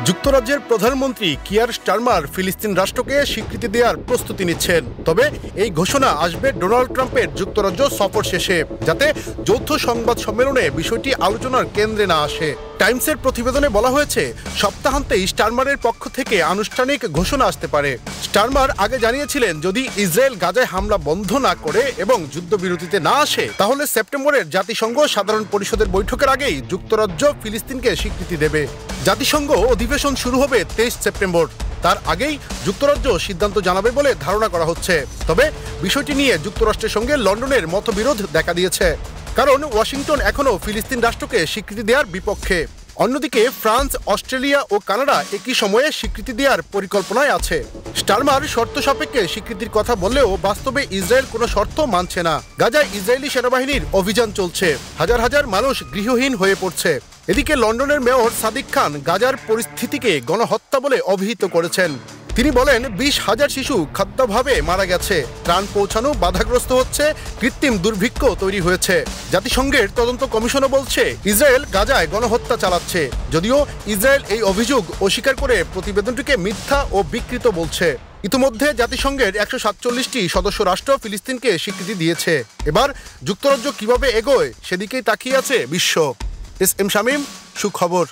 যুক্তরাজ্যের প্রধানমন্ত্রী Keir Starmer ফিলিস্তিন রাষ্ট্রকে স্বীকৃতি দেওয়ার প্রস্তুতি নিচ্ছেন। তবে এই ঘোষণা আসবে ডোনাল্ড ট্রাম্পের যুক্তরাজ্য সফর শেষে, যাতে যৌথ সংবাদ সম্মেলনে বিষয়টি আলোচনার কেন্দ্রে না আসে। টাইমসের প্রতিবেদনে বলা হয়েছে, সপ্তাহান্তেই স্টারমারের পক্ষ থেকে আনুষ্ঠানিক ঘোষণা আসতে পারে। স্টারমার আগে জানিয়েছিলেন, যদি ইসরায়েল গাজায় হামলা বন্ধ না করে এবং যুদ্ধবিরতিতে না আসে, তাহলে সেপ্টেম্বরের জাতিসংঘ সাধারণ পরিষদের বৈঠকের আগেই যুক্তরাজ্য ফিলিস্তিনকে স্বীকৃতি দেবে। জাতিসংঘ অধিবেশন শুরু হবে 23 সেপ্টেম্বর। তার আগেই যুক্তরাজ্য সিদ্ধান্ত জানাবে বলে ধারণা করা হচ্ছে। তবে বিষয়টি নিয়ে যুক্তরাষ্ট্রের সঙ্গে লন্ডনের মতবিরোধ দেখা দিয়েছে, কারণ ওয়াশিংটন এখনও ফিলিস্তিন রাষ্ট্রকে স্বীকৃতি দেওয়ার বিপক্ষে। অন্যদিকে ফ্রান্স, অস্ট্রেলিয়া ও কানাডা একই সময়ে স্বীকৃতি দেওয়ার পরিকল্পনায় আছে। স্টারমার শর্ত সাপেক্ষে স্বীকৃতির কথা বললেও বাস্তবে ইসরায়েল কোনো শর্ত মানছে না। গাজায় ইসরায়েলি সেনাবাহিনীর অভিযান চলছে, হাজার হাজার মানুষ গৃহহীন হয়ে পড়ছে। এদিকে লন্ডনের মেয়র সাদিক খান গাজার পরিস্থিতিকে গণহত্যা বলে অভিহিত করেছেন। তিনি বলেন, 20,000 শিশু খাদ্যভাবে মারা গেছে, ত্রাণ পৌঁছানো বাধাগ্রস্ত হচ্ছে, কৃত্রিম দুর্ভিক্ষ তৈরি হয়েছে। জাতিসংঘের তদন্ত কমিশনও বলছে, ইসরায়েল গাজায় গণহত্যা চালাচ্ছে, যদিও ইসরায়েল এই অভিযোগ অস্বীকার করে প্রতিবেদনটিকে মিথ্যা ও বিকৃত বলছে। ইতিমধ্যে জাতিসংঘের 147টি সদস্য রাষ্ট্র ফিলিস্তিনকে স্বীকৃতি দিয়েছে। এবার যুক্তরাজ্য কিভাবে এগোয় সেদিকেই তাকিয়ে আছে বিশ্ব। এস এম শামীম, সুখবর।